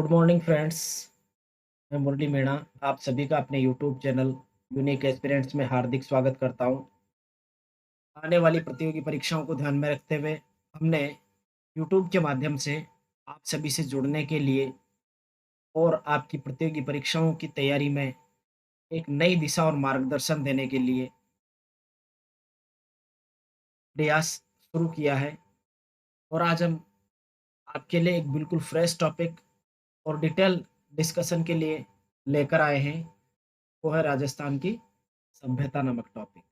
Good morning friends. मैं मुरली मीणा आप सभी का अपने यूट्यूब चैनल यूनिक एक्सपीरियंस में हार्दिक स्वागत करता हूं। आने वाली प्रतियोगी परीक्षाओं को ध्यान में रखते हुए हमने यूट्यूब के माध्यम से आप सभी से जुड़ने के लिए और आपकी प्रतियोगी परीक्षाओं की तैयारी में एक नई दिशा और मार्गदर्शन देने के लिए प्रयास शुरू किया है। और आज हम आपके लिए एक बिल्कुल फ्रेश टॉपिक और डिटेल डिस्कशन के लिए लेकर आए हैं। वो है राजस्थान की सभ्यता नामक टॉपिक।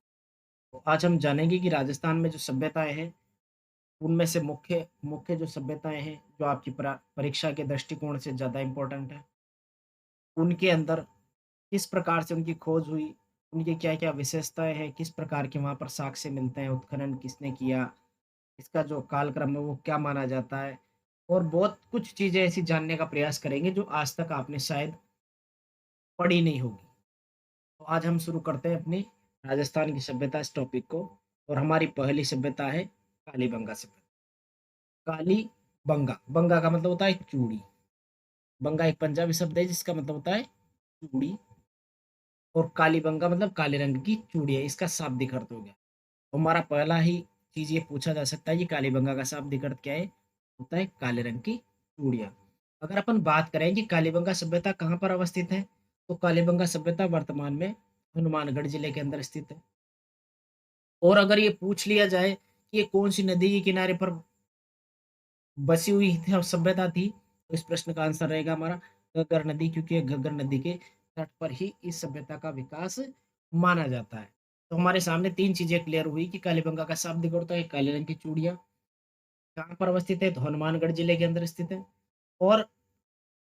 तो आज हम जानेंगे कि राजस्थान में जो सभ्यताएं हैं उनमें से मुख्य मुख्य जो सभ्यताएं हैं जो आपकी परीक्षा के दृष्टिकोण से ज़्यादा इम्पोर्टेंट है, उनके अंदर किस प्रकार से उनकी खोज हुई, उनकी क्या-क्या विशेषताएं हैं, किस प्रकार के वहाँ पर साक्ष्य मिलते हैं, उत्खनन किसने किया, इसका जो कालक्रम है वो क्या माना जाता है, और बहुत कुछ चीज़ें ऐसी जानने का प्रयास करेंगे जो आज तक आपने शायद पढ़ी नहीं होगी। तो आज हम शुरू करते हैं अपनी राजस्थान की सभ्यता इस टॉपिक को। और हमारी पहली सभ्यता है कालीबंगा सभ्यता। काली बंगा, बंगा का मतलब होता है चूड़ी। बंगा एक पंजाबी शब्द है जिसका मतलब होता है चूड़ी। और काली बंगा मतलब काले रंग की चूड़ी है, इसका शाब्दिक अर्थ हो गया। तो हमारा पहला ही चीज ये पूछा जा सकता है कि काली बंगा का शाब्दिक अर्थ क्या है, होता है काले रंग की चूड़ियां। अगर अपन बात करें कि कालीबंगा सभ्यता कहाँ पर अवस्थित है, तो कालीबंगा सभ्यता वर्तमान में हनुमानगढ़ जिले के अंदर स्थित है। और अगर ये पूछ लिया जाए कि ये कौन सी नदी के किनारे पर बसी हुई थी सभ्यता थी, तो इस प्रश्न का आंसर रहेगा हमारा घग्गर नदी, क्योंकि घग्गर नदी के तट पर ही इस सभ्यता का विकास माना जाता है। तो हमारे सामने तीन चीजें क्लियर हुई कि कालीबंगा का शाब्दिक अर्थ है काले रंग की चूड़ियां। कहाँ पर अवस्थित है, तो हनुमानगढ़ जिले के अंदर स्थित है। और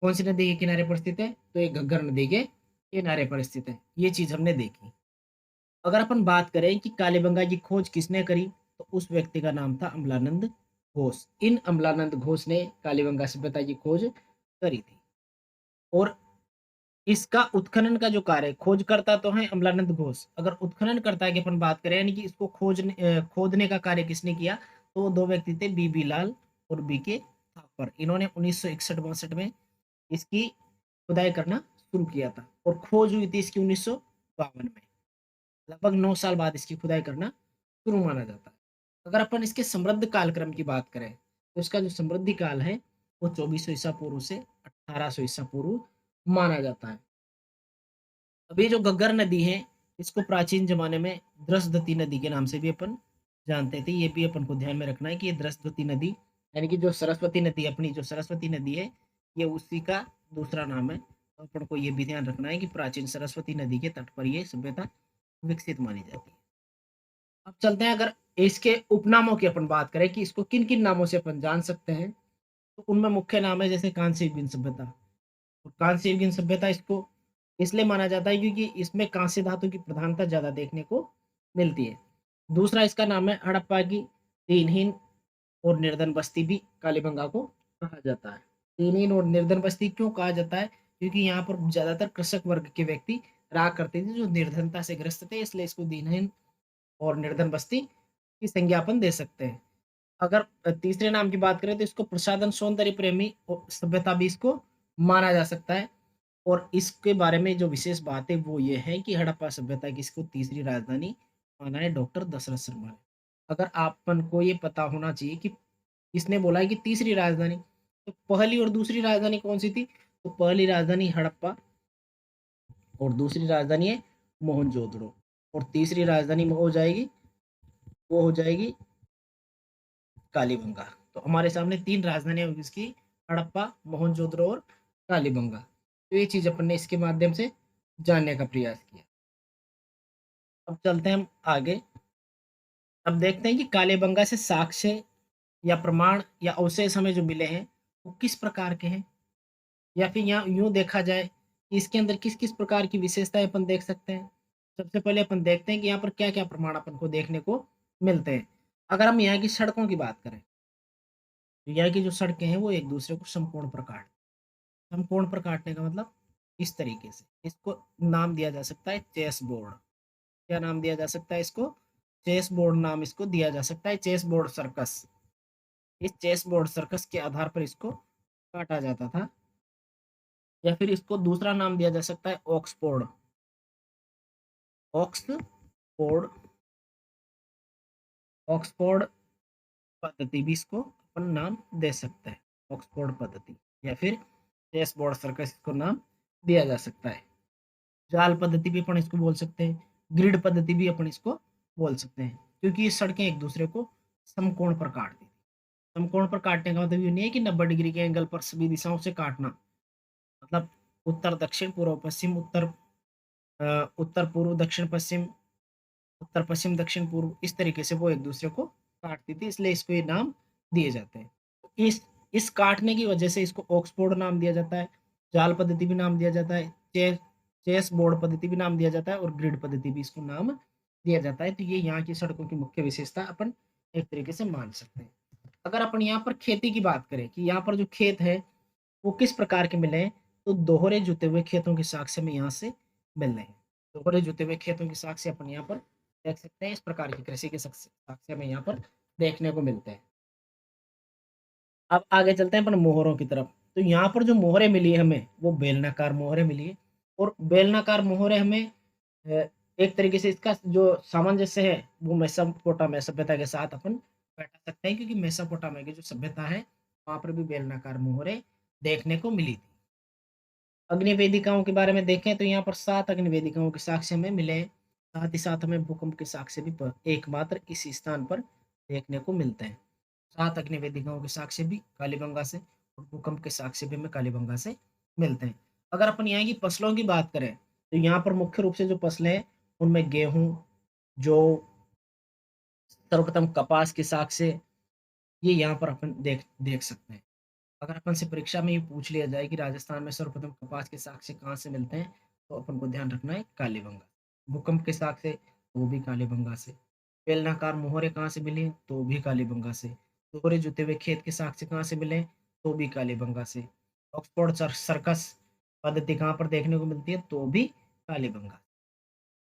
कौन सी नदी के किनारे पर स्थित है, तो ये घग्गर नदी के किनारे पर स्थित है। ये चीज हमने देखी। अगर अपन बात करें कि कालीबंगा की खोज किसने करी, तो उस व्यक्ति का नाम था अम्लानंद घोष। इन अम्लानंद घोष ने कालीबंगा सभ्यता की खोज करी थी। और इसका उत्खनन का जो कार्य, खोज करता तो है अम्लानंद घोष, अगर उत्खनन करता की अपन बात करें यानी कि इसको खोदने का कार्य किसने किया, तो वो दो व्यक्ति थे, बीबी लाल और बीके थापर। इन्होंने 1961-62 में इसकी खुदाई करना शुरू किया था और खोज हुई थी इसकी 1952 में। लगभग 9 साल बाद इसकी खुदाई करना शुरू माना जाता है। अगर अपन इसके समृद्ध कालक्रम की बात करें, तो इसका जो समृद्धि काल है वो 2400 ईसा पूर्व से 1800 ईसा पूर्व माना जाता है। अभी जो घग्गर नदी है, इसको प्राचीन जमाने में द्रसदती नदी के नाम से भी अपन जानते थे। ये भी अपन को ध्यान में रखना है कि ये द्रसदती नदी यानी कि जो सरस्वती नदी, अपनी जो सरस्वती नदी है, ये उसी का दूसरा नाम है। तो अपन को ये भी ध्यान रखना है कि प्राचीन सरस्वती नदी के तट पर ये सभ्यता विकसित मानी जाती है। अब चलते हैं, अगर इसके उपनामों की अपन बात करें कि इसको किन किन नामों से अपन जान सकते हैं, तो उनमें मुख्य नाम है जैसे कांस्य युगीन सभ्यता। और कांस्य युगीन सभ्यता इसको इसलिए माना जाता है क्योंकि इसमें कांस्य धातु की प्रधानता ज्यादा देखने को मिलती है। दूसरा इसका नाम है हड़प्पा की दिनहीन और निर्धन बस्ती, भी कालीबंगा को कहा जाता है। दिनहीन और निर्धन बस्ती क्यों कहा जाता है, क्योंकि यहाँ पर ज्यादातर कृषक वर्ग के व्यक्ति रहा करते थे जो निर्धनता से ग्रस्त थे, इसलिए इसको दिनहीन और निर्धन बस्ती की संज्ञापन दे सकते हैं। अगर तीसरे नाम की बात करें तो इसको प्रसाधन सौंदर्य प्रेमी सभ्यता भी इसको माना जा सकता है। और इसके बारे में जो विशेष बात है वो ये है कि हड़प्पा सभ्यता की इसको तीसरी राजधानी माना है डॉक्टर दशरथ शर्मा ने। अगर आपन को ये पता होना चाहिए कि इसने बोला है कि तीसरी राजधानी, तो पहली और दूसरी राजधानी कौन सी थी, तो पहली राजधानी हड़प्पा और दूसरी राजधानी है मोहनजोदड़ो। और तीसरी राजधानी वो हो जाएगी कालीबंगा। तो हमारे सामने तीन राजधानियां होगी इसकी, हड़प्पा, मोहनजोदड़ो और कालीबंगा। तो ये चीज अपन ने इसके माध्यम से जानने का प्रयास किया। अब चलते हैं हम आगे। अब देखते हैं कि कालीबंगा से साक्ष्य या प्रमाण या अवशेष हमें जो मिले हैं वो किस प्रकार के हैं, या फिर यहाँ यूं देखा जाए कि इसके अंदर किस किस प्रकार की विशेषताएं अपन देख सकते हैं। सबसे पहले अपन देखते हैं कि यहाँ पर क्या क्या प्रमाण अपन को देखने को मिलते हैं। अगर हम यहाँ की सड़कों की बात करें, तो यहाँ की जो सड़कें हैं वो एक दूसरे को समकोण पर काटने का मतलब इस तरीके से इसको नाम दिया जा सकता है चेस बोर्ड। क्या नाम दिया जा सकता है इसको, चेस बोर्ड नाम इसको दिया जा सकता है, चेस बोर्ड सर्कस। इस चेस बोर्ड सर्कस के आधार पर इसको काटा जाता था। या फिर इसको दूसरा नाम दिया जा सकता है ऑक्सफोर्ड, ऑक्सफोर्ड, ऑक्सफोर्ड पद्धति भी इसको अपन नाम दे सकते हैं, ऑक्सफोर्ड पद्धति, या फिर चेस बोर्ड सर्कस इसको नाम दिया जा सकता है। जाल पद्धति भी अपन इसको बोल सकते हैं, ग्रिड पद्धति भी अपन इसको बोल सकते हैं, क्योंकि ये सड़कें एक दूसरे को समकोण पर काटती थी। समकोण पर काटने का मतलब ये नहीं है कि 90 डिग्री के एंगल पर सभी दिशाओं से काटना, मतलब उत्तर दक्षिण पूर्व पश्चिम, उत्तर पूर्व दक्षिण पश्चिम, उत्तर पश्चिम दक्षिण पूर्व, इस तरीके से वो एक दूसरे को काटती थी, इसलिए इसको ये नाम दिए जाते हैं। इस काटने की वजह से इसको ऑक्सफोर्ड नाम दिया जाता है, जाल पद्धति भी नाम दिया जाता है, चेस बोर्ड पद्धति भी नाम दिया जाता है, और ग्रिड पद्धति भी इसको नाम दिया जाता है। तो ये यहाँ की सड़कों की मुख्य विशेषता अपन एक तरीके से मान सकते हैं। अगर अपन यहाँ पर खेती की बात करें कि यहाँ पर जो खेत है वो किस प्रकार के मिले हैं, तो दोहरे जुते हुए खेतों के साक्ष्य में यहाँ से मिल रहे हैं। दोहरे जुते हुए खेतों के साक्ष्य अपन यहाँ पर देख सकते हैं, इस प्रकार की कृषि के साक्ष्य में यहाँ पर देखने को मिलते हैं। अब आगे चलते हैं अपन मोहरों की तरफ। तो यहाँ पर जो मोहरें मिली है हमें, वो बेलनाकार मोहरें मिली है, और बेलनाकार मोहरें हमें एक तरीके से इसका जो सामंजस्य है वो मेसोपोटामिया सभ्यता के साथ अपन बैठा सकते हैं, क्योंकि मेसोपोटामिया की जो सभ्यता है वहां पर भी बेलनाकार मोहरें देखने को मिली थी। अग्नि वेदिकाओं के बारे में देखें तो यहाँ पर 7 अग्नि वेदिकाओं के साक्ष्य में मिले हैं। साथ ही साथ हमें भूकंप के साक्ष्य भी एकमात्र इस स्थान पर देखने को मिलते हैं। 7 अग्नि वेदिकाओं के साक्ष्य भी कालीबंगा से, और भूकंप के साक्ष्य भी हमें कालीबंगा से मिलते हैं। अगर अपन यहाँ की फसलों की बात करें तो यहाँ पर मुख्य रूप से जो फसलें हैं उनमें गेहूं, जौ, सर्वप्रथम कपास के साक्ष्य, ये यहाँ पर अपन देख देख सकते हैं। अगर अपन से परीक्षा में ये पूछ लिया जाए कि राजस्थान में सर्वप्रथम कपास के साक्ष्य कहाँ से मिलते हैं, तो अपन को ध्यान रखना है कालीबंगा। भूकंप के साक्ष्य तो वो भी कालीबंगा से। बेलनाकार मोहरे कहाँ से मिली तो भी कालीबंगा से। दोहरे जुते हुए खेत के साक्ष्य कहाँ से मिले तो भी कालीबंगा से। ऑक्सफोर्ड सर्कस पद्धति कहाँ पर देखने को मिलती है तो भी कालीबंगा।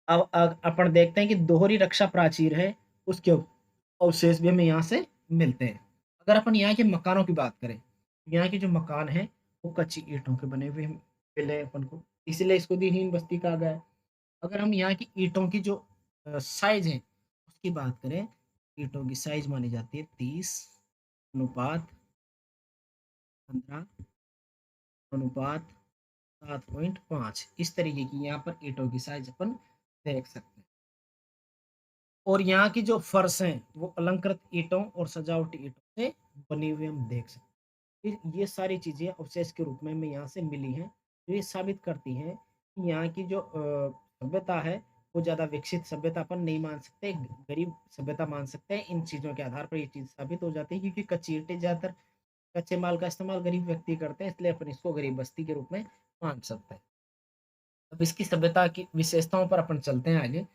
अब अपन देखते हैं कि दोहरी रक्षा प्राचीर है, उसके अवशेष भी हमें यहाँ से मिलते हैं। अगर अपन यहाँ के मकानों की बात करें, यहाँ के जो मकान हैं वो कच्ची ईंटों के बने हुए मिले अपन को, इसीलिए इसको दीनहीन बस्ती कहा गया है। अगर हम यहाँ की ईंटों की जो साइज है उसकी बात करें, ईंटों की साइज मानी जाती है 30:15 अनुपात 7.5, इस तरीके की यहाँ पर ईंटों की साइज अपन देख सकते हैं। और यहाँ की जो फर्श हैं वो अलंकृत ईंटों और सजावटी ईंटों से बनी हुई हम देख सकते हैं। फिर ये सारी चीजें अवशेष के रूप में हमें यहाँ से मिली हैं, तो ये साबित करती हैं कि यहाँ की जो सभ्यता है वो ज्यादा विकसित सभ्यता अपन नहीं मान सकते, गरीब सभ्यता मान सकते हैं। इन चीजों के आधार पर ये चीज साबित हो जाती है, क्योंकि कच्ची ईंटें ज्यादातर कच्चे माल का इस्तेमाल गरीब व्यक्ति करते हैं, इसलिए अपन इसको गरीब बस्ती के रूप में मान सकते हैं। अब इसकी सभ्यता की विशेषताओं पर अपन चलते हैं आगे।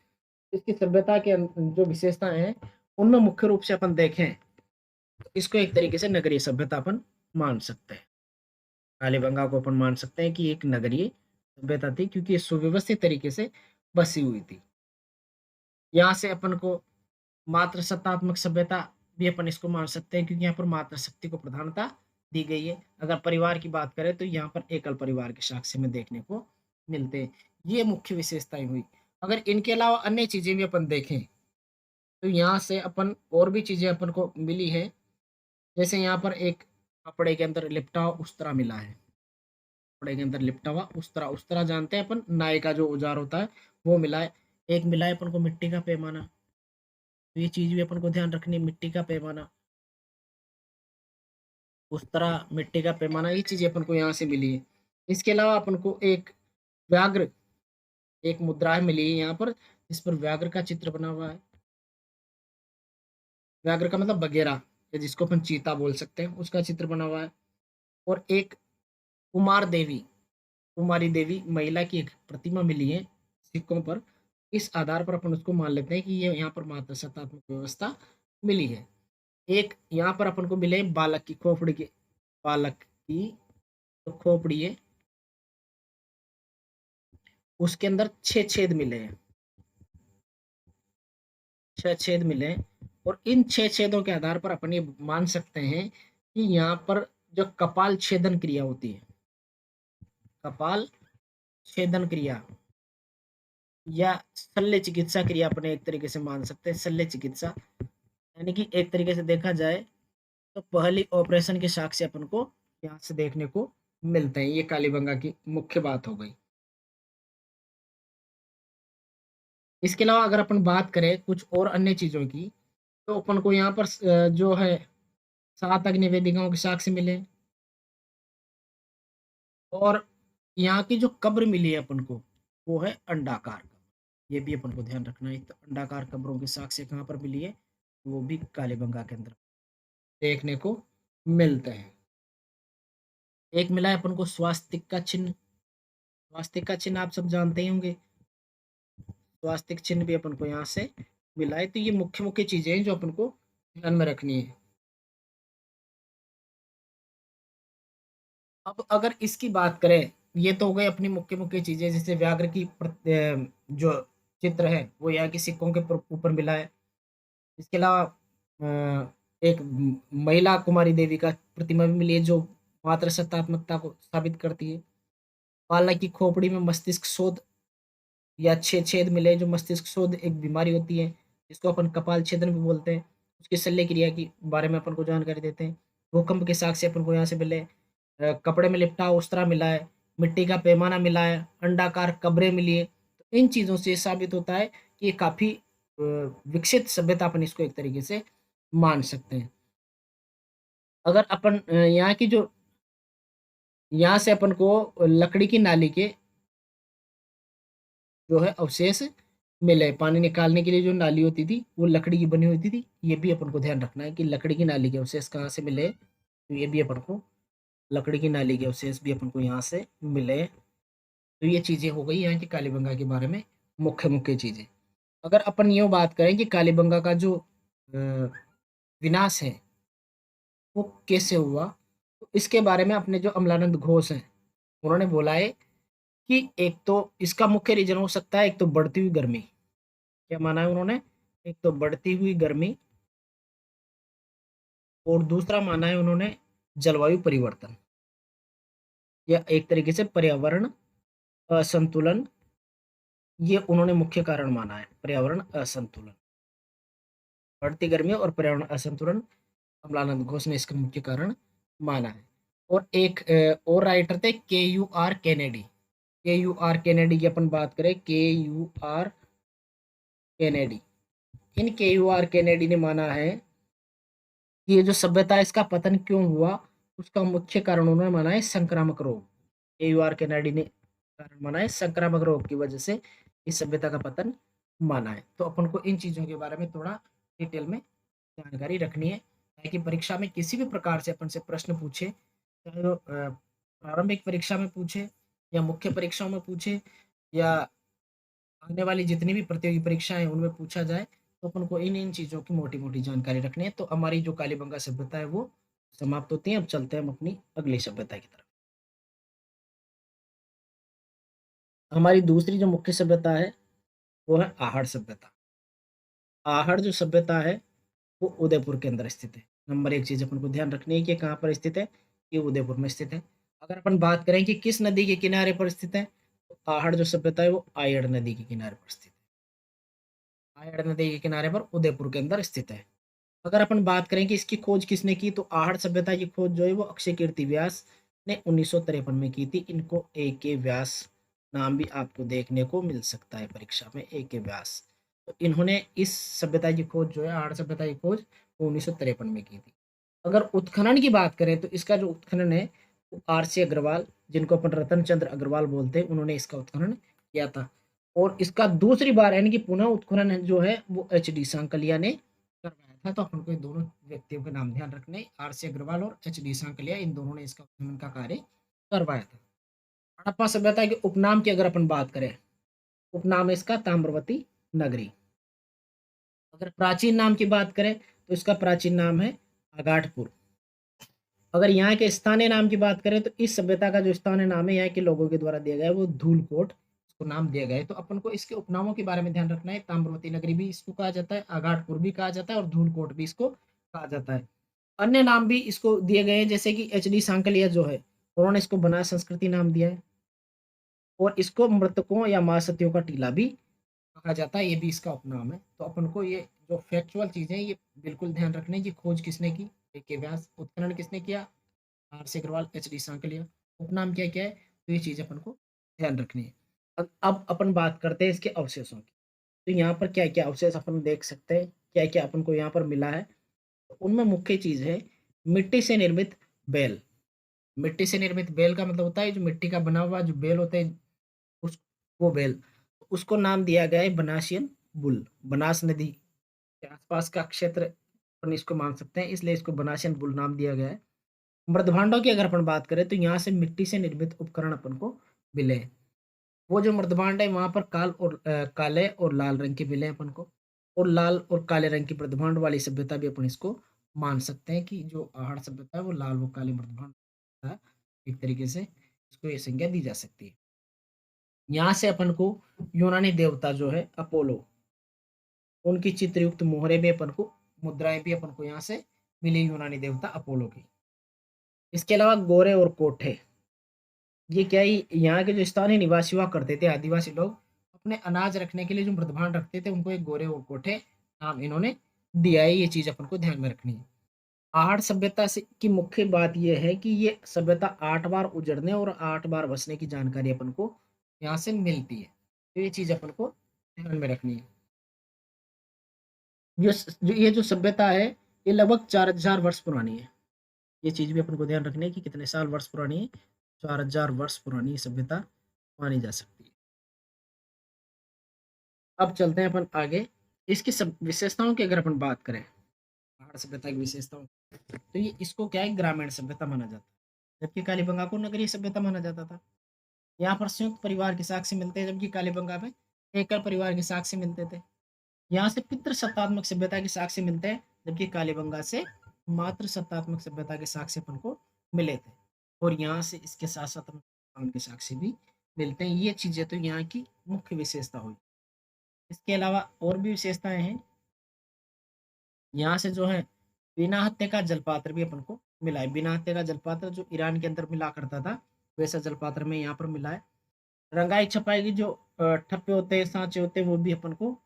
इसकी सभ्यता के जो विशेषताएं हैं उनमें मुख्य रूप से अपन देखें तो इसको एक तरीके से नगरीय सभ्यता अपन मान सकते हैं। कालीबंगा को अपन मान सकते हैं कि एक नगरीय सभ्यता थी, क्योंकि ये सुव्यवस्थित तरीके से बसी हुई थी। यहाँ से अपन को मात्र सत्तात्मक सभ्यता भी अपन इसको मान सकते हैं, क्योंकि यहाँ पर मात्र शक्ति को प्रधानता दी गई है। अगर परिवार की बात करें तो यहाँ पर एकल परिवार के साक्ष्य में देखने को मिलते हैं। ये मुख्य विशेषताएं हुई। अगर इनके अलावा अन्य चीजें भी अपन देखें तो यहाँ से अपन और भी चीजें अपन को मिली है, जैसे यहाँ पर एक कपड़े के अंदर लिपटा हुआ उस्तरा मिला है। कपड़े के अंदर लिपटा हुआ उस्तरा, उस्तरा जानते हैं अपन नाई का जो औजार होता है वो मिला है। एक मिला है अपन को मिट्टी का पैमाना, तो ये चीज भी अपन को ध्यान रखनी है, मिट्टी का पैमाना, उस्तरा, मिट्टी का पैमाना, ये चीजें अपन को यहाँ से मिली है। इसके अलावा अपन को एक व्याघ्र, एक मुद्रा मिली है यहाँ पर जिस पर व्याघ्र का चित्र बना हुआ है। व्याघ्र का मतलब बगेरा, या जिसको अपन चीता बोल सकते हैं, उसका चित्र बना हुआ है। और एक कुमार देवी, कुमारी देवी महिला की एक प्रतिमा मिली है सिक्कों पर। इस आधार पर अपन उसको मान लेते हैं कि ये यहाँ पर मात्र सत्तात्मक व्यवस्था मिली है। एक यहाँ पर अपन को मिले बालक की खोपड़ी के, बालक की तो खोपड़ी है, उसके अंदर 6 छेद मिले हैं, 6 छेद मिले हैं। और इन 6 छेदों के आधार पर अपन ये मान सकते हैं कि यहाँ पर जो कपाल छेदन क्रिया होती है, कपाल छेदन क्रिया या शल्य चिकित्सा क्रिया अपने एक तरीके से मान सकते हैं, शल्य चिकित्सा। यानी कि एक तरीके से देखा जाए तो पहली ऑपरेशन के साक्ष्य अपन को यहाँ से देखने को मिलते हैं। ये कालीबंगा की मुख्य बात हो गई। इसके अलावा अगर अपन बात करें कुछ और अन्य चीज़ों की, तो अपन को यहाँ पर जो है 7 अग्नि वेदिकाओं के साक्ष्य मिले, और यहाँ की जो कब्र मिली है अपन को, वो है अंडाकार कब्र। ये भी अपन को ध्यान रखना है। तो अंडाकार कब्रों के साक्ष्य कहाँ पर मिली है, वो भी कालीबंगा के अंदर देखने को मिलते हैं। एक मिला है अपन को स्वास्तिक का चिन्ह। स्वास्तिक का चिन्ह आप सब जानते ही होंगे। स्वास्तिक चिन्ह भी अपन को यहाँ से मिला है। तो ये मुख्य मुख्य चीजें हैं जो अपन को ध्यान में रखनी है। अब अगर इसकी बात करें, ये तो हो गई अपनी मुख्य मुख्य चीजें, जैसे व्याघ्र की जो चित्र है वो यहाँ की सिक्कों के ऊपर मिला है। इसके अलावा एक महिला कुमारी देवी का प्रतिमा भी मिली है जो मातृ सत्तात्मकता को साबित करती है। बालक की खोपड़ी में मस्तिष्क शोध या छेद मिले, जो मस्तिष्क शोध एक बीमारी होती है जिसको अपन कपाल छेदन भी बोलते हैं। उसकी शल्य क्रिया की बारे में अपन को जानकारी देते हैं। भूकंप के साक्ष्य अपन को यहाँ से मिले। कपड़े में लिपटा उस्तरा मिला है, मिट्टी का पैमाना मिला है, अंडाकार कब्रें मिली है। तो इन चीज़ों से साबित होता है कि ये काफ़ी विकसित सभ्यता अपन इसको एक तरीके से मान सकते हैं। अगर अपन यहाँ की जो यहाँ से अपन को लकड़ी की नाली के जो है अवशेष मिले। पानी निकालने के लिए जो नाली होती थी वो लकड़ी की बनी होती थी। ये भी अपन को ध्यान रखना है कि लकड़ी की नाली के अवशेष कहाँ से मिले। तो ये भी अपन को लकड़ी की नाली के अवशेष भी अपन को यहाँ से मिले। तो ये चीज़ें हो गई यहाँ की कालीबंगा के बारे में मुख्य मुख्य चीज़ें। अगर अपन यूँ बात करें कि कालीबंगा का जो विनाश है वो कैसे हुआ, तो इसके बारे में अपने जो अमलानंद घोष हैं उन्होंने बोला है कि एक तो इसका मुख्य रीजन हो सकता है, एक तो बढ़ती हुई गर्मी। क्या माना है उन्होंने, एक तो बढ़ती हुई गर्मी, और दूसरा माना है उन्होंने जलवायु परिवर्तन, या एक तरीके से पर्यावरण असंतुलन। ये उन्होंने मुख्य कारण माना है, पर्यावरण असंतुलन, बढ़ती गर्मी और पर्यावरण असंतुलन अमलानंद घोष ने इसका मुख्य कारण माना है। और एक और राइटर थे के यू आर कैनेडी की अपन बात करें, कैनेडी इन के यू आर कैनेडी ने माना है कि ये जो सभ्यता है इसका पतन क्यों हुआ, उसका मुख्य कारण उन्होंने माना है संक्रामक रोग। के यू आर कैनेडी ने कारण माना है संक्रामक रोग की वजह से इस सभ्यता का पतन माना है। तो अपन को इन चीज़ों के बारे में थोड़ा डिटेल में जानकारी रखनी है, ताकि परीक्षा में किसी भी प्रकार से अपन से प्रश्न पूछे, चाहे वो प्रारंभिक परीक्षा में पूछे या मुख्य परीक्षाओं में पूछे या आने वाली जितनी भी प्रतियोगी परीक्षाएं हैं उनमें पूछा जाए, तो अपन को इन इन चीज़ों की मोटी मोटी जानकारी रखनी है। तो हमारी जो कालीबंगा सभ्यता है वो समाप्त होती है। अब चलते हैं हम अपनी अगली सभ्यता की तरफ। हमारी दूसरी जो मुख्य सभ्यता है वो है आहड़ सभ्यता। आहड़ जो सभ्यता है वो उदयपुर के अंदर स्थित है। नंबर एक चीज अपन को ध्यान रखनी है कि कहाँ पर स्थित है, ये उदयपुर में स्थित है। अगर अपन बात करें कि किस नदी के किनारे पर स्थित है, तो आहड़ जो सभ्यता है वो आयड़ नदी के किनारे पर स्थित है। आयड़ नदी के किनारे पर उदयपुर के अंदर स्थित है। अगर अपन बात करें कि इसकी खोज किसने की, तो आहड़ सभ्यता की खोज जो है वो अक्षय कीर्ति व्यास ने 1953 में की थी। इनको ए के व्यास नाम भी आपको देखने को मिल सकता है परीक्षा में, ए के व्यास। तो इन्होंने इस सभ्यता की खोज जो है, आहड़ सभ्यता की खोज, वो 1953 में की थी। अगर उत्खनन की बात करें तो इसका जो उत्खनन है वो आर सी अग्रवाल, जिनको अपन रतन चंद्र अग्रवाल बोलते हैं, उन्होंने इसका उत्खनन किया था। और इसका दूसरी बार यानी कि पुनः उत्खनन जो है वो एच डी सांकलिया ने करवाया था। तो अपन को इन दोनों व्यक्तियों के नाम ध्यान रखने, आर सी अग्रवाल और एच डी सांकलिया, इन दोनों ने इसका उत्खनन का कार्य करवाया था। हड़प्पा सभ्यता के उपनाम की अगर अपन बात करें, उपनाम है इसका ताम्रवती नगरी। अगर प्राचीन नाम की बात करें तो इसका प्राचीन नाम है आगाटपुर। अगर यहाँ के स्थानीय नाम की बात करें तो इस सभ्यता का जो स्थानीय नाम है यहाँ के लोगों के द्वारा दिया गया है वो धूलकोट इसको नाम दिया गया है। तो अपन को इसके उपनामों के बारे में ध्यान रखना है। ताम्रवती नगरी भी इसको कहा जाता है, आगाटपुर भी कहा जाता है और धूलकोट भी इसको कहा जाता है। अन्य नाम भी इसको दिए गए हैं, जैसे कि एच डी सांकलिया जो है उन्होंने इसको बनारस संस्कृति नाम दिया है। और इसको मृतकों या महासतियों का टीला भी कहा जाता है, ये भी इसका उपनाम है। तो अपन को ये जो फैक्चुअल चीजें ये बिल्कुल ध्यान रखने की। खोज किसने की? के व्यास। उत्खनन किसने किया? R C Agrawal, H D Sankalia. उपनाम क्या क्या है? तो ये चीज अपन को ध्यान रखनी है। अब अपन बात करते हैं इसके अवशेषों की। तो यहाँ पर क्या क्या अवशेष अपन देख सकते हैं, क्या क्या अपन को यहाँ पर मिला है। तो उनमें मुख्य चीज है मिट्टी से निर्मित बैल। मिट्टी से निर्मित बैल का मतलब होता है जो मिट्टी का बना हुआ जो बैल होते हैं, उस वो बैल, उसको नाम दिया गया है बनासियन बुल। बनास नदी के आसपास का क्षेत्र अपन इसको मान सकते हैं, इसलिए इसको बनासियन बुल नाम दिया गया है। मृदभांडों की अगर अपन बात करें तो यहाँ से मिट्टी से निर्मित उपकरण अपन को मिले हैं। वो जो मृदभांड है वहां पर काले और लाल रंग के मिले हैं अपन को। और लाल और काले रंग की मृदभांड वाली सभ्यता भी अपन इसको मान सकते हैं कि जो आहड़ सभ्यता है वो लाल व काले मृदभांड है। एक तरीके से इसको ये संज्ञा दी जा सकती है। यहाँ से अपन को यूनानी देवता जो है अपोलो, उनकी चित्रयुक्त मोहरे भी अपन को, मुद्राएं भी अपन को यहाँ से मिली यूनानी देवता अपोलो की। इसके अलावा गोरे और कोठे, ये क्या ही यहाँ के जो स्थानीय निवासी हुआ करते थे आदिवासी लोग, अपने अनाज रखने के लिए जो मृदभांड रखते थे उनको एक गोरे और कोठे नाम इन्होंने दिया है। ये चीज अपन को ध्यान में रखनी है। आहड़ सभ्यता से की मुख्य बात यह है कि ये सभ्यता 8 बार उजड़ने और 8 बार बसने की जानकारी अपन को यहाँ से मिलती है। तो ये चीज अपन को ध्यान में रखनी है। ये जो सभ्यता है ये लगभग 4000 वर्ष पुरानी है। ये चीज भी अपन को ध्यान रखनी है कि कितने साल वर्ष पुरानी है। 4000 वर्ष पुरानी ये सभ्यता मानी जा सकती है। अब चलते हैं अपन आगे। इसकी सब विशेषताओं की अगर अपन बात करें, पहाड़ सभ्यता की विशेषताओं, तो ये इसको क्या है ग्रामीण सभ्यता माना जाता है, जबकि कालीबंगा को नगरीय सभ्यता माना जाता था। यहाँ पर संयुक्त परिवार के साक्ष्य मिलते हैं, जबकि कालीबंगा में एकल परिवार के साक्ष्य मिलते थे। यहाँ से पितृ सत्तात्मक सभ्यता के साक्ष्य मिलते हैं, जबकि कालीबंगा से मातृ सत्तात्मक सभ्यता के साक्ष्य अपन को मिले थे। और यहाँ से इसके साथ साथ उनके साक्ष्य भी मिलते हैं। ये चीजें तो यहाँ की मुख्य विशेषता हुई। इसके अलावा और भी विशेषताएं हैं। यहाँ से जो है बिना हत्या का जलपात्र भी अपन को मिला है। बिना हत्या का जलपात्र जो ईरान के अंदर मिला करता था, वैसा जलपात्र में यहाँ पर मिला है। रंगाई छपाई की जो ठप्पे होते हैं, सांचे होते हैं, वो भी अपन को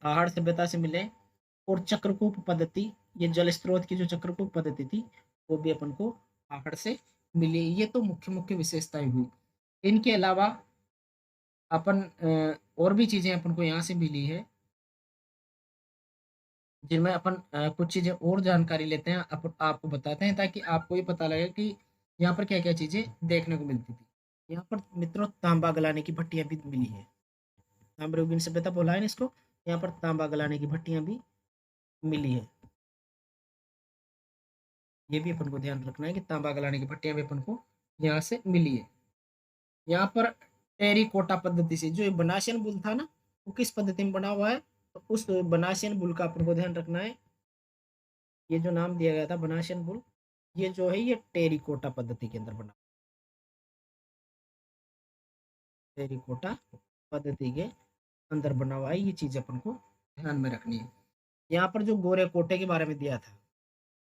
आहड़ सभ्यता से मिले। और चक्रकूप पद्धति, ये जल स्रोत की जो चक्रकूप पद्धति थी वो भी अपन को आहड़ से मिली। ये तो मुख्य मुख्य विशेषताएं हुई। इनके अलावा अपन और भी चीजें अपन को यहाँ से मिली है, जिनमें अपन कुछ चीजें और जानकारी लेते हैं, आपको बताते हैं, ताकि आपको ये पता लगे कि यहाँ पर क्या क्या चीजें देखने को मिलती थी। यहाँ पर मित्रों तांबा गलाने की भट्टियां भी मिली है। ताम्रयुगीन सभ्यता बोला है ना इसको। यहाँ पर तांबा गलाने की भट्टियां भी मिली है। ये भी अपन को ध्यान रखना है कि तांबा गलाने की भट्टियां भी अपन को यहाँ से मिली है। यहाँ पर टेरिकोटा पद्धति से जो ये बनासियन बुल था ना, वो किस पद्धति में बना हुआ है, तो उस बनासियन बुल का अपन को ध्यान रखना है। ये जो नाम दिया गया था बनासियन बुल, ये जो है ये टेरिकोटा पद्धति के अंदर बना। टेरिकोटा पद्धति के अंदर बना हुआ है। ये चीज अपन को ध्यान में रखनी है। यहाँ पर जो गोरे कोटे के बारे में दिया था,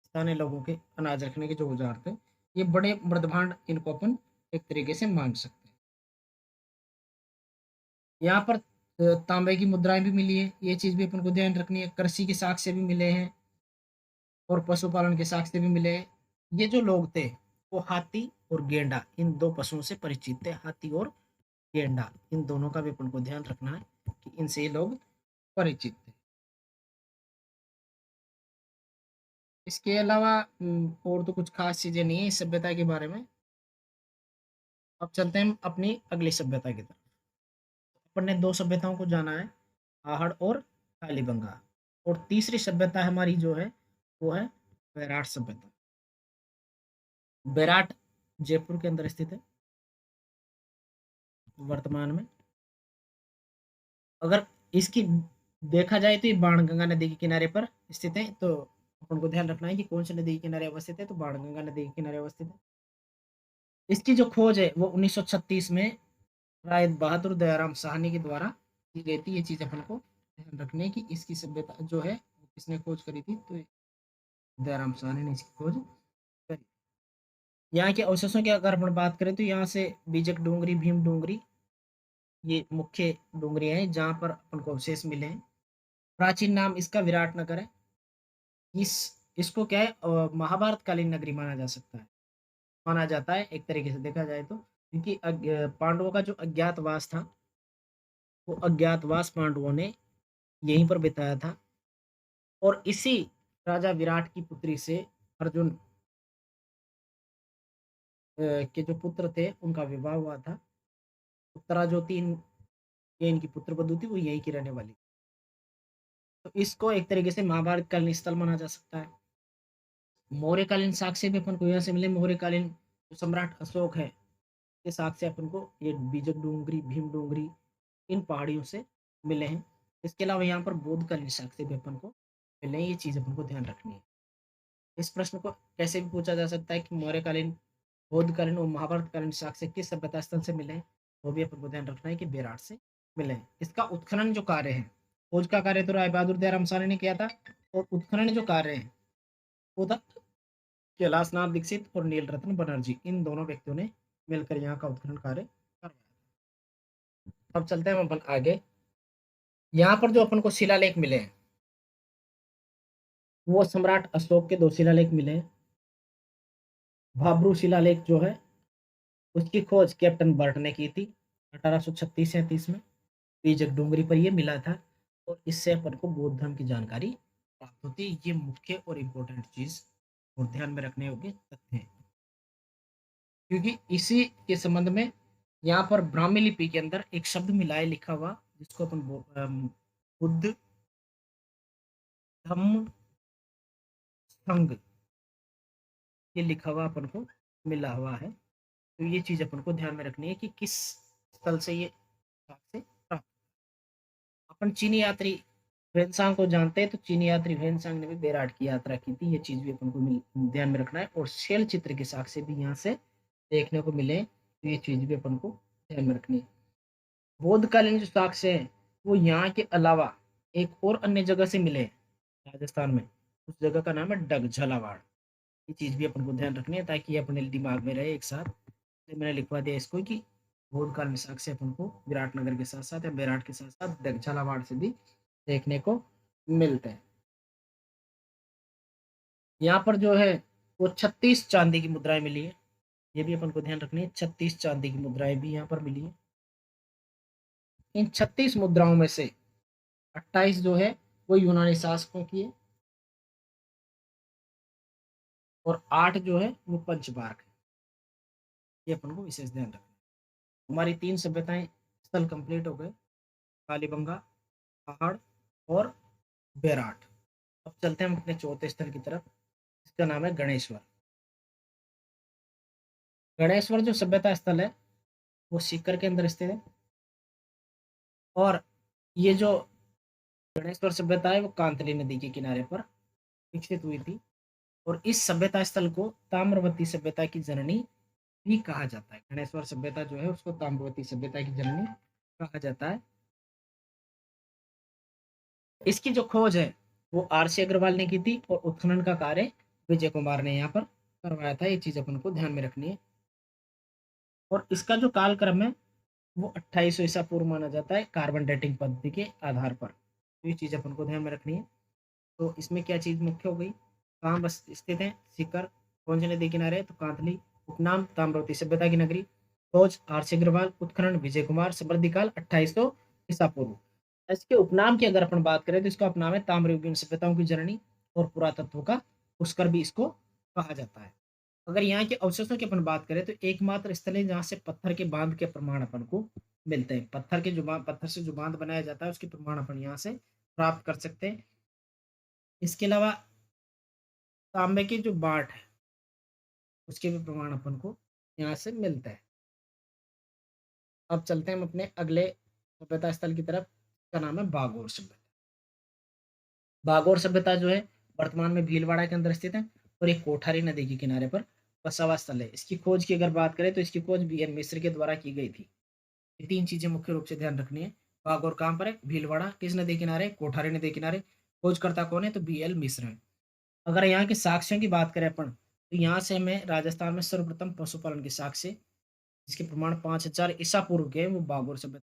स्थानीय लोगों के अनाज रखने के जो औजार थे, ये बड़े मृदभांड, इनको अपन एक तरीके से मान सकते हैं। यहाँ पर तांबे की मुद्राएं भी मिली है। ये चीज भी अपन को ध्यान रखनी है। कृषि के साक्ष्य भी मिले हैं और पशुपालन के साक्ष्य भी मिले हैं। ये जो लोग थे वो हाथी और गेंडा, इन दो पशुओं से परिचित थे। हाथी और गेंडा, इन दोनों का भी अपन को ध्यान रखना है कि इनसे ये लोग परिचित थे। इसके अलावा और तो कुछ खास चीजें नहीं है इस सभ्यता के बारे में। अब चलते हैं अपनी अगली सभ्यता की तरफ। अपन ने दो सभ्यताओं को जाना है, आहड़ और कालीबंगा। और तीसरी सभ्यता हमारी जो है वो है बैराट सभ्यता। बैराट जयपुर के अंदर स्थित है वर्तमान में। अगर इसकी देखा जाए तो ये बाणगंगा नदी के किनारे पर स्थित है। तो अपन को ध्यान रखना है कि कौन सी नदी के किनारे अवस्थित है, तो बाणगंगा नदी के किनारे अवस्थित है। इसकी जो खोज है वो 1936 में राय बहादुर दयाराम साहनी के द्वारा की गई थी। ये चीज अपन को ध्यान रखनी है कि इसकी सभ्यता जो है किसने खोज करी थी, तो दयाराम साहनी ने इसकी खोज करी। यहाँ के अवशेषों की अगर अपन बात करें तो यहाँ से बीजक डोंगरी, भीम डोंगरी ये मुख्य डोंगरियाँ हैं जहाँ पर अपन को अवशेष मिले हैं। प्राचीन नाम इसका विराटनगर है। इस इसको क्या है महाभारत कालीन नगरी माना जा सकता है, माना जाता है एक तरीके से देखा जाए तो। क्योंकि पांडवों का जो अज्ञातवास था, वो अज्ञातवास पांडवों ने यहीं पर बिताया था और इसी राजा विराट की पुत्री से अर्जुन के जो पुत्र थे उनका विवाह हुआ था। उत्तरा जो 3 ये इनकी पुत्र वधू थी, वो यहीं की रहने वाली। तो इसको एक तरीके से महाभारत कालीन स्थल माना जा सकता है। मौर्यकालीन साक्ष्य भी अपन को यहाँ से मिले। मौर्यकालीन जो सम्राट अशोक है, के साक्ष्य अपन को ये बीजक डोंगरी, भीम डोंगरी, इन पहाड़ियों से मिले हैं। इसके अलावा यहाँ पर बौद्धकालीन साक्ष्य भी अपन को मिले हैं। ये चीज़ अपन को ध्यान रखनी है। इस प्रश्न को कैसे भी पूछा जा सकता है कि मौर्यकालीन, बौद्धकालीन और महाभारतकालीन साक्ष्य किस सभ्यता स्थल से मिले हैं, वो भी अपन को ध्यान रखना है कि बेराट से मिले हैं। इसका उत्खनन जो कार्य है, खोज का कार्य तो राय बहादुर दयाराम साहनी ने किया था, और उत्खनन जो कार्य है वो था कैलाशनाथ दीक्षित और नीलरत्न बनर्जी, इन दोनों व्यक्तियों ने मिलकर यहाँ का उत्खनन कार्य करवाया। अब चलते हैं हम अपन आगे। यहाँ पर जो अपन को शिलालेख मिले हैं, वो सम्राट अशोक के 2 शिलालेख मिले हैं। भाब्रू शिलालेख जो है, उसकी खोज कैप्टन बर्ट ने की थी 1836-37 में। बीजक डोंगरी पर ये मिला था और इससे अपन को बौद्ध धर्म की जानकारी प्राप्त होती है। ये मुख्य और इम्पोर्टेंट चीज और ध्यान में रखने योग्य तथ्य हैं, क्योंकि इसी के संबंध में यहाँ पर ब्राह्मी लिपि के अंदर एक शब्द मिला है लिखा हुआ, जिसको अपन बुद्ध धम्म संघ, ये लिखा हुआ अपन को मिला हुआ है। तो ये चीज अपन को ध्यान में रखनी है कि किस स्थल से ये से प्राप्त। अपन चीनी यात्री ह्वेनसांग को जानते हैं, तो चीनी यात्री ह्वेनसांग ने भी बेराट की यात्रा की थी। ये चीज भी अपन को ध्यान में रखना है। और शैल चित्र के साक्ष्य भी यहाँ से देखने को मिले, तो ये चीज भी अपन को ध्यान में रखनी है। बौद्धकालीन जो साक्ष्य है, वो यहाँ के अलावा एक और अन्य जगह से मिले हैं राजस्थान में। उस जगह का नाम है डग झालावाड़। ये चीज भी अपन को ध्यान रखनी है ताकि ये अपने दिमाग में रहे एक साथ। तो मैंने लिखवा दिया इसको कि बौद्धकाल में साक्ष्य अपन को विराटनगर के साथ साथ या बेराट के साथ साथ डग झालावाड़ से भी देखने को मिलते हैं। यहाँ पर जो है वो 36 चांदी की मुद्राएं मिली है। ये भी अपन को ध्यान रखनी है, 36 चांदी की मुद्राएं भी यहाँ पर मिली है। इन 36 मुद्राओं में से 28 जो है वो यूनानी शासकों की है और 8 जो है वो पंचबार्क है। ये अपन को विशेष ध्यान रखना है। हमारी 3 सभ्यताएं स्थल कंप्लीट हो गए, कालीबंगा, पहाड़ और बेराट। अब चलते हैं हम अपने चौथे स्थल की तरफ। इसका नाम है गणेश्वर। गणेश्वर जो सभ्यता स्थल है, वो सीकर के अंदर स्थित है। और ये जो गणेश्वर सभ्यता है, वो कांतली नदी के किनारे पर विकसित हुई थी। और इस सभ्यता स्थल को ताम्रवती सभ्यता की जननी भी कहा जाता है। गणेश्वर सभ्यता जो है उसको ताम्रवती सभ्यता की जननी कहा जाता है। इसकी जो खोज है वो आर.सी. अग्रवाल ने की थी और उत्खनन का कार्य विजय कुमार ने यहाँ पर करवाया था। ये चीज अपन को ध्यान में रखनी है। और इसका जो कालक्रम है वो 2800 ईसा पूर्व माना जाता है कार्बन डेटिंग पद्धति के आधार पर। तो ये चीज अपन को ध्यान में रखनी है। तो इसमें क्या चीज मुख्य हो गई, कहाँ बस स्थित है, सीकर, कौन से नदी किनारे, तो कांतली, उपनाम ताम्रवती सभ्यता की नगरी, खोज आर.सी. अग्रवाल, उत्खनन विजय कुमार, समृद्धि काल 2800 ईसा पूर्व। इसके उपनाम की अगर अपन बात करें तो इसका उपनाम है ताम्रयुगीन सभ्यताओं की जननी और पुरातत्व का पुष्कर भी इसको कहा जाता है। अगर यहाँ के अवशेषों की अपन बात करें तो एकमात्र स्थल है जहाँ से पत्थर के बांध के प्रमाण अपन को मिलते हैं। पत्थर से जो बांध बनाया जाता है उसके प्रमाण अपन यहाँ से प्राप्त कर सकते हैं। इसके अलावा तांबे की जो बाट है उसके भी प्रमाण अपन को यहाँ से मिलता है। अब चलते हैं हम अपने अगले सभ्यता स्थल की तरफ। इसका नाम है बागोर सभ्यता। बागोर सभ्यता जो है वर्तमान में भीलवाड़ा के अंदर स्थित है और एक कोठारी नदी के किनारे पर बसा हुआ स्थल है। इसकी खोज की अगर बात करें तो इसकी खोज बी.एन. मिस्र के द्वारा की गई थी। ये 3 चीजें मुख्य रूप से ध्यान रखनी है। बागोर कहाँ पर है, भीलवाड़ा, किस नदी किनारे, कोठारी नदी किनारे, खोजकर्ता कौन है, तो बी.एल. मिस्र है। अगर यहाँ के साक्ष्यों की बात करें अपन, तो यहाँ से हमें राजस्थान में सर्वप्रथम पशुपालन के साक्ष्य, जिसके प्रमाण 5000 ईसा पूर्व के, वो बागोर सभ्यता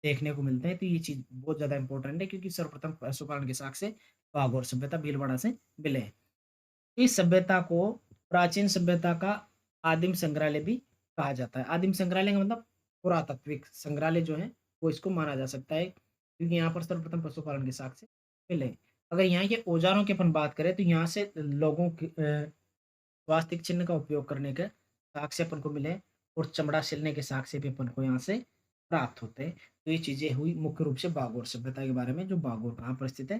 देखने को मिलते हैं। तो ये चीज़ बहुत ज़्यादा इम्पोर्टेंट है क्योंकि सर्वप्रथम पशुपालन के साक्ष्य भागौर सभ्यता भीलवाड़ा से मिले हैं। इस सभ्यता को प्राचीन सभ्यता का आदिम संग्रहालय भी कहा जाता है। आदिम संग्रहालय का मतलब पुरातात्विक संग्रहालय जो है, वो इसको माना जा सकता है क्योंकि यहाँ पर सर्वप्रथम पशुपालन के साक्ष्य मिले। अगर यहाँ के औज़ारों की अपन बात करें तो यहाँ से लोगों की स्वास्तिक चिन्ह का उपयोग करने के साक्ष्य अपन को मिले और चमड़ा सिलने के साक्ष्य भी अपन को यहाँ से प्राप्त होते हैं। तो ये चीज़ें हुई मुख्य रूप से बागोर सभ्यता के बारे में, जो बागोर कहाँ पर स्थित है?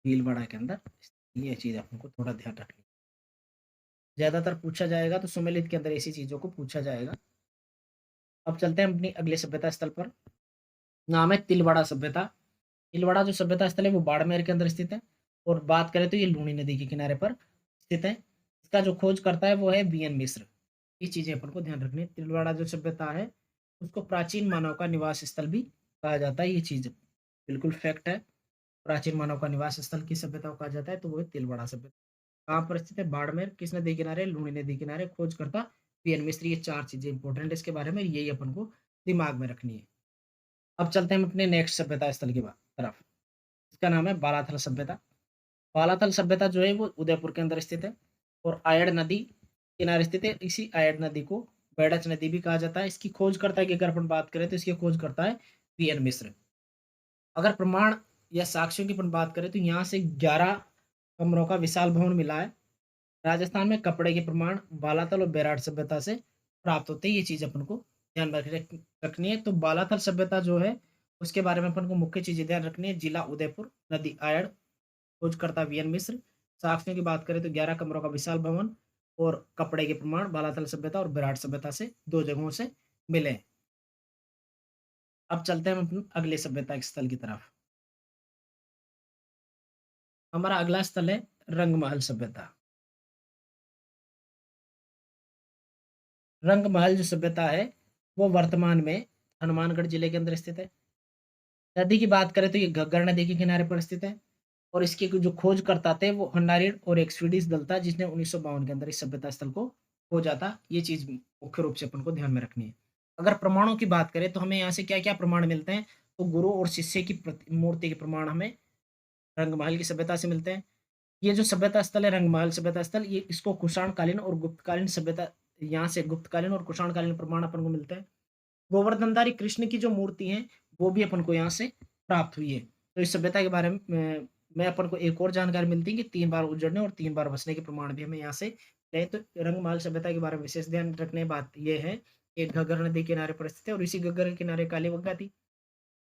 भीलवाड़ा के अंदर। ये चीज़ अपन को थोड़ा ध्यान रखनी। ज़्यादातर पूछा जाएगा तो सुमेलित के अंदर ऐसी चीज़ों को पूछा जाएगा। अब चलते हैं अपनी अगले सभ्यता स्थल पर। नाम है तिलवाड़ा सभ्यता। तिलवाड़ा जो सभ्यता स्थल है वो बाड़मेर के अंदर स्थित है और बात करें तो ये लूनी नदी के किनारे पर स्थित है। इसका जो खोज करता है वो है वीएन मिश्र। ये चीज़ें अपन को ध्यान रखनी है। तिलवाड़ा जो सभ्यता है उसको प्राचीन मानव का निवास स्थल भी कहा जाता है। ये चीज़ बिल्कुल फैक्ट है। प्राचीन मानव का निवास स्थल किस सभ्यता को कहा जाता है? तो वो है तिलवाड़ा सभ्यता। कहाँ पर स्थित है? बाड़मेर। किस नदी किनारे? लूनी नदी किनारे। खोजकर्ता वीएन मिश्र। ये 4 चीज़ें इंपॉर्टेंट है इसके बारे में, यही अपन को दिमाग में रखनी है। अब चलते हैं हम अपने नेक्स्ट सभ्यता स्थल की तरफ। इसका नाम है बालाथल सभ्यता। बालाथल सभ्यता जो है वो उदयपुर के अंदर स्थित है और आयड़ नदी किनारे स्थित है। इसी आयड़ नदी को बेड़च नदी भी कहा जाता है। इसकी खोजकर्ता की अगर अपन बात करें तो इसकी खोजकर्ता है वीएन मिश्र। अगर प्रमाण या साक्ष्यों की अपन बात करें तो यहाँ से 11 कमरों का विशाल भवन मिला है। राजस्थान में कपड़े के प्रमाण बालातल और बेराट सभ्यता से प्राप्त होते हैं। ये चीज़ अपन को ध्यान रखनी है। तो बालातल सभ्यता जो है उसके बारे में अपन को मुख्य चीज़ें ध्यान रखनी है। जिला उदयपुर, नदी आयड़, खोजकर्ता वीएन मिश्र। साक्ष्यों की बात करें तो 11 कमरों का विशाल भवन और कपड़े के प्रमाण बालातल सभ्यता और बेराट सभ्यता से 2 जगहों से मिले हैं। अब चलते हैं हम अपने अगले सभ्यता के स्थल की तरफ। हमारा अगला स्थल है रंगमहल सभ्यता। रंगमहल जो सभ्यता है वो वर्तमान में हनुमानगढ़ जिले के अंदर स्थित है। नदी की बात करें तो ये घग्गर नदी के किनारे पर स्थित है और इसके जो खोजकर्ता थे वो हंडारीड और एक स्वीडिश दल था जिसने 1952 के अंदर इस सभ्यता स्थल को खोजा था। ये चीज मुख्य रूप से अपन को ध्यान में रखनी है। अगर प्रमाणों की बात करें तो हमें यहाँ से क्या क्या प्रमाण मिलते हैं? तो गुरु और शिष्य की मूर्ति के प्रमाण हमें रंगमहल की सभ्यता से मिलते हैं। ये जो सभ्यता स्थल है रंगमहल सभ्यता स्थल, ये इसको कुषाणकालीन और गुप्तकालीन सभ्यता, यहाँ से गुप्तकालीन और कुषाणकालीन प्रमाण अपन को मिलते हैं। गोवर्धनधारी कृष्ण की जो मूर्ति है वो भी अपन को यहाँ से प्राप्त हुई है। तो इस सभ्यता के बारे में अपन को एक और जानकारी मिलती है कि 3 बार उजड़ने और 3 बार बसने के प्रमाण भी हमें यहाँ से मिले। तो रंगमहल सभ्यता के बारे में विशेष ध्यान रखने की बात ये है कि घग्गर नदी के किनारे पर स्थित है और इसी घग्गर के किनारे कालीबंगा थी।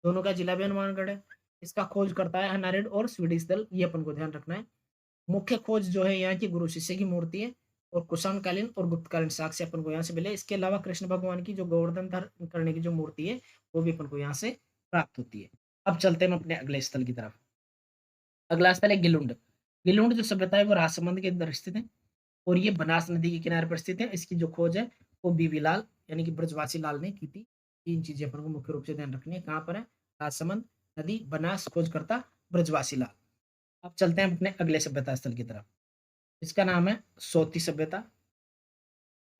दोनों का जिला भी हनुमानगढ़ है। इसका खोज करता है हनारेड और स्वीडिश दल, ये अपन को ध्यान रखना है। मुख्य खोज जो है यहाँ की गुरु शिष्य की मूर्ति है और कुषाणकालीन और गुप्तकालीन साक्ष्य अपन को यहाँ से मिले। इसके अलावा कृष्ण भगवान की जो गोवर्धन धारण करने की जो मूर्ति है वो भी अपन को यहाँ से प्राप्त होती है। अब चलते हैं हम अपने अगले स्थल की तरफ। अगला स्थल है गिलुंड। गिलुंड जो सभ्यता है वो राजसमंद के अंदर स्थित है और ये बनास नदी के किनारे पर स्थित है। इसकी जो खोज है वो बीबी लाल यानी कि ब्रजवासी लाल ने की थी। तीन चीजें अपन को मुख्य रूप से ध्यान रखनी है। कहाँ पर है? राजसमंद, नदी, बनास, खोजकर्ता ब्रजवासी लाल। अब चलते हैं अपने अगले सभ्यता स्थल की तरफ। इसका नाम है सोती सभ्यता।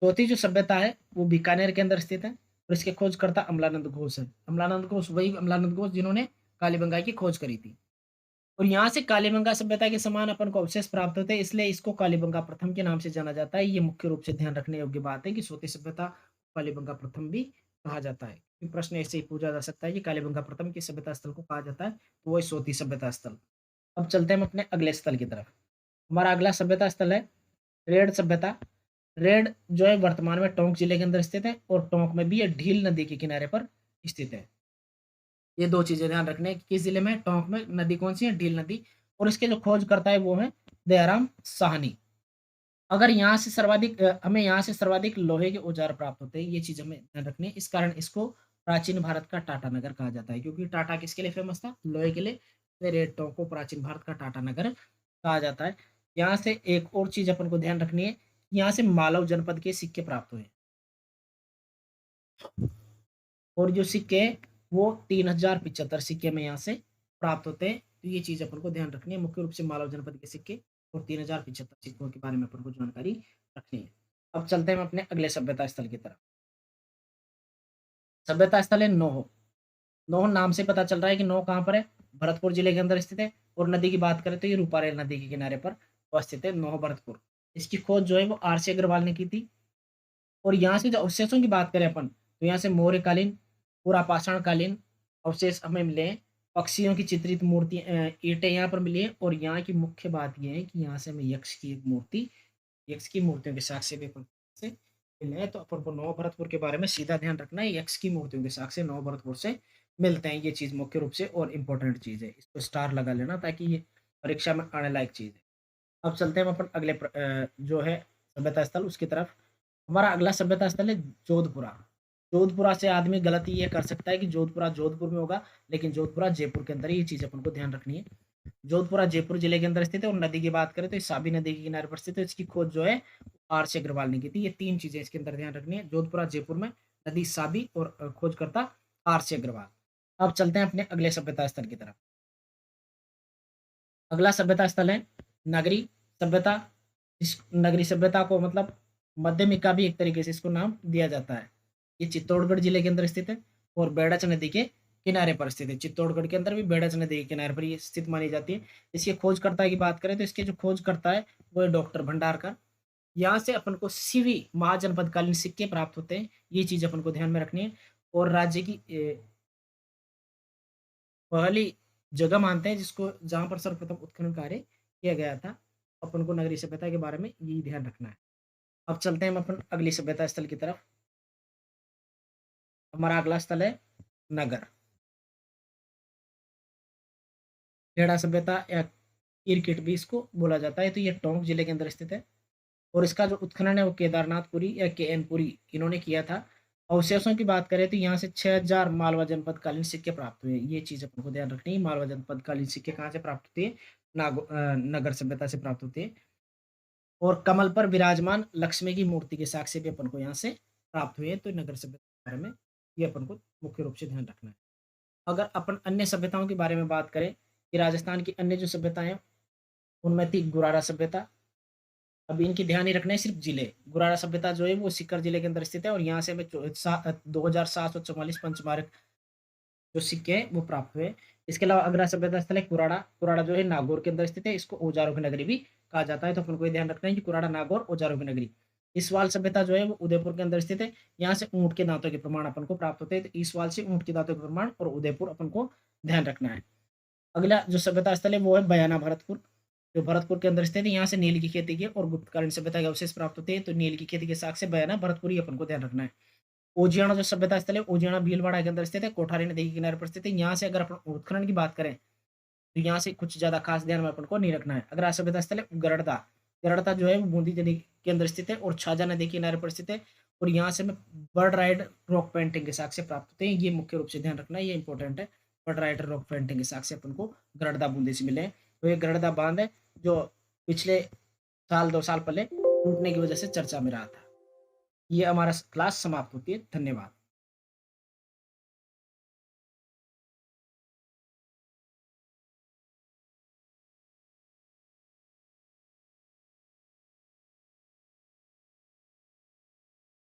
सोती जो सभ्यता है वो बीकानेर के अंदर स्थित है और इसके खोजकर्ता अमलानंद घोष है। अमलानंद घोष वही अमलानंद घोष जिन्होंने कालीबंगा की खोज करी थी। और यहाँ से कालीबंगा सभ्यता के समान अपन को अवशेष प्राप्त होते हैं, इसलिए इसको कालीबंगा प्रथम के नाम से जाना जाता है। ये मुख्य रूप से ध्यान रखने योग्य बात है कि सोती सभ्यता कालीबंगा प्रथम भी कहा जाता है। ये प्रश्न ऐसे ही पूछा जा सकता है कि कालीबंगा प्रथम किस सभ्यता स्थल को कहा जाता है? तो वही सोती सभ्यता स्थल। अब चलते हैं हम अपने अगले स्थल की तरफ। हमारा अगला सभ्यता स्थल है रेड सभ्यता। रेड जो है वर्तमान में टोंक जिले के अंदर स्थित है और टोंक में भी ये ढील नदी के किनारे पर स्थित है। ये 2 चीज़ें ध्यान रखने हैं। किस जिले में? टोंक में। नदी कौन-सी है? ढील नदी। और इसके जो खोज करता है वो है दयाराम साहनी। अगर यहाँ से सर्वाधिक हमें यहाँ से सर्वाधिक लोहे के औजार प्राप्त होते हैं, ये चीज़ हमें ध्यान रखनी है। इस कारण इसको प्राचीन भारत का टाटा नगर कहा जाता है क्योंकि टाटा किसके लिए फेमस था? लोहे के लिए। इसलिए रेड टोंक को प्राचीन भारत का टाटा नगर कहा जाता है। यहाँ से एक और चीज़ अपन को ध्यान रखनी है, यहाँ से मालव जनपद के सिक्के प्राप्त हुए और जो सिक्के हैं वो 3075 सिक्के हमें यहाँ से प्राप्त होते हैं। तो ये चीज़ अपन को ध्यान रखनी है। मुख्य रूप से मालव जनपद के सिक्के और 3075 सिक्कों के बारे में अपन को जानकारी रखनी है। अब चलते हैं हम अपने अगले सभ्यता स्थल की तरफ। सभ्यता स्थल है नोह। नौह नाम से पता चल रहा है कि नौह कहाँ पर है, भरतपुर जिले के अंदर स्थित है। और नदी की बात करें तो ये रूपारेल नदी के किनारे पर अवस्थित है नौह भरतपुर। इसकी खोज जो है वो आर.सी. अग्रवाल ने की थी। और यहाँ से जो अवशेषों की बात करें अपन, तो यहाँ से मौर्यकालीन, पुरापाषाण कालीन अवशेष हमें मिले हैं। पक्षियों की चित्रित मूर्ति ईंटें यहाँ पर मिली हैं। और यहाँ की मुख्य बात ये है कि यहाँ से हमें यक्ष की एक मूर्ति, यक्ष की मूर्तियों के साक्ष्य भी अपन से मिले हैं। तो अपन को नौ भरतपुर के बारे में सीधा ध्यान रखना है, यक्ष की मूर्तियों के साक्ष्य नौ भरतपुर से मिलते हैं। ये चीज़ मुख्य रूप से और इम्पोर्टेंट चीज़ है, इसको स्टार लगा लेना ताकि ये परीक्षा में आने लायक चीज़ है। अब चलते हैं हम अपन अगले जो है सभ्यता स्थल उसकी तरफ। हमारा अगला सभ्यता स्थल है जोधपुरा। जोधपुरा से आदमी गलती ये कर सकता है कि जोधपुरा जोधपुर में होगा, लेकिन जोधपुरा जयपुर के अंदर है। ये चीज़ अपन को ध्यान रखनी है। जोधपुरा जयपुर जिले के अंदर स्थित है। और नदी की बात करें तो साबी नदी के किनारे पर स्थित है। इसकी खोज जो है आर.सी. अग्रवाल ने की थी। ये 3 चीज़ें इसके अंदर ध्यान रखनी है। जोधपुरा जयपुर में, नदी साबी और खोजकर्ता आर.सी. अग्रवाल। अब चलते हैं अपने अगले सभ्यता स्थल की तरफ। अगला सभ्यता स्थल है नगरी सभ्यता। इस नगरी सभ्यता को मतलब मध्यमिका भी एक तरीके से इसको नाम दिया जाता है। ये चित्तौड़गढ़ जिले के अंदर स्थित है और बेड़च नदी के किनारे पर स्थित है। चित्तौड़गढ़ के अंदर भी बेड़च नदी के किनारे पर ये स्थित मानी जाती है। इसके खोजकर्ता की बात करें तो इसके जो खोजकर्ता है वो है डॉक्टर भंडारकर। यहाँ से अपन को सीवी महाजनपदकालीन सिक्के प्राप्त होते हैं। ये चीज अपन को ध्यान में रखनी है। और राज्य की पहली जगह मानते हैं जिसको, जहाँ पर सर्वप्रथम उत्खनन कार्य किया गया था। अपन को नगरीय सभ्यता के बारे में यही ध्यान रखना है। अब चलते हैं हम अपन अगली सभ्यता स्थल की तरफ। हमारा अगला स्थल है नगर। खेड़ा सभ्यता या किरकिट भी इसको बोला जाता है। तो ये टोंक जिले के अंदर स्थित है। और इसका जो उत्खनन है वो केदारनाथपुरी या केएनपुरी इन्होंने किया था। अवशेषों की बात करें तो यहाँ से 6000 मालवा जनपदकालीन सिक्के प्राप्त हुए। ये चीज अपन को ध्यान रखनी है। मालवा जनपदकालीन सिक्के कहाँ से प्राप्त होती है, नगर सभ्यता से प्राप्त होती है। और कमल पर विराजमान लक्ष्मी की मूर्ति के साक्ष्य भी अपन को यहाँ से प्राप्त हुए हैं। तो नगर सभ्यता के बारे में ये अपन को मुख्य रूप से ध्यान रखना है। अगर अपन अन्य सभ्यताओं के बारे में बात करें कि राजस्थान की अन्य जो सभ्यताएं हैं उनमें थी गुरारा सभ्यता। अब इनकी ध्यान ही रखना है सिर्फ जिले। गुरारा सभ्यता जो है वो सीकर जिले के अंदर स्थित है। और यहाँ से हमें 2744 पंचमार्क जो सिक्के हैं वो प्राप्त हुए। इसके अलावा अगला सभ्यता स्थल है कुराड़ा। कुराड़ा जो है नागौर के अंदर स्थित है। इसको औजारों की नगरी भी कहा जाता है। तो अपन को ये ध्यान रखना है कि कुराड़ा नागौर औजारों की नगरी। ईसवाल सभ्यता जो है वो उदयपुर के अंदर स्थित है। यहाँ से ऊंट के दांतों के प्रमाण अपन को प्राप्त होते हैं। तो ईसवाल से ऊंट के दांतों के प्रमाण और उदयपुर अपन को ध्यान रखना है। अगला जो सभ्यता स्थल है वो है बयाना भरतपुर, जो भरतपुर के अंदर स्थित है। यहाँ से नील की खेती के और गुप्तकालीन सभ्यता के अवशेष प्राप्त होते हैं। तो नील की खेती के साक्ष्य बयाना भरतपुर ही अपन को ध्यान रखना है। ओजियाना जो सभ्यता स्थल है, ओजियाना भीलवाड़ा के अंदर स्थित है। कोठारी नदी के किनारे पर स्थित है। यहाँ से अगर अपन उत्खनन की बात करें तो यहाँ से कुछ ज्यादा खास ध्यान में अपन को नहीं रखना है। अगला सभ्यता स्थल है गरड़ता। गरड़ता जो है वो बूंदी नदी के अंदर स्थित है और छाजा नदी के किनारे पर स्थित है। और यहाँ से हमें बर्ड राइड रॉक पेंटिंग के साक्ष्य प्राप्त होते हैं। ये मुख्य रूप से ध्यान रखना है, ये इंपॉर्टेंट है। बर्ड राइड रॉक पेंटिंग के साक्ष्य अपन को गरड़दा बूंदी से मिले हैं। तो ये गरड़दा बांध है जो पिछले साल 2 साल पहले टूटने की वजह से चर्चा में रहा था। ये हमारा क्लास समाप्त होती है। धन्यवाद।